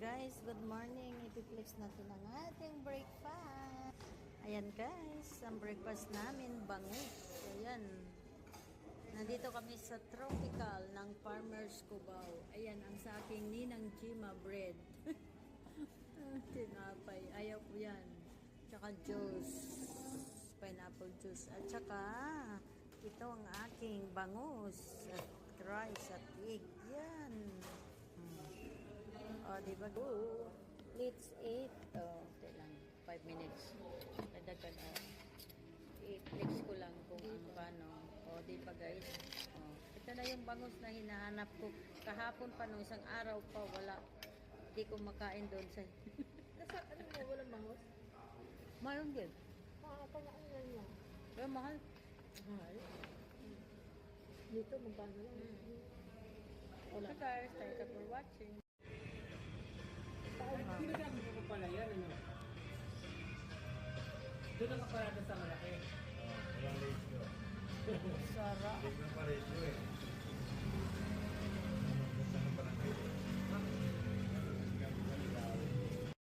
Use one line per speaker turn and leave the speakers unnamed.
Guys, good morning. Ipiplex natin ang ating breakfast. Ayan guys, ang breakfast namin, bangus. Ayan. Nandito kami sa tropical ng Farmers Cubao. Ayan, ang sa aking Ninang Chima bread. Tinapay. Ayaw ko yan. Tsaka juice. Pineapple juice. At tsaka, ito ang aking bangus. At rice at egg. Yan. O, diba? Let's eat. Okay lang. 5 minutes. Dadagan. I-flex ko lang kung ang paano. O, diba guys? O, ito na yung bangus na hinahanap ko. Kahapon pa, nung isang araw pa, wala. Hindi ko makain doon sa...
Nasa ano mo, walang bangus?
Mayroon din.
Pagkaan lang lang.
Pero mahal.
Mahal? Dito, magkano lang.
Wala. So guys, thank you for watching.
Sinasabi ko pa pala yan, ano? Doon ang kaparada sa malaki.
Walang ratio.
Sarap.
Hindi ko pa ratio eh.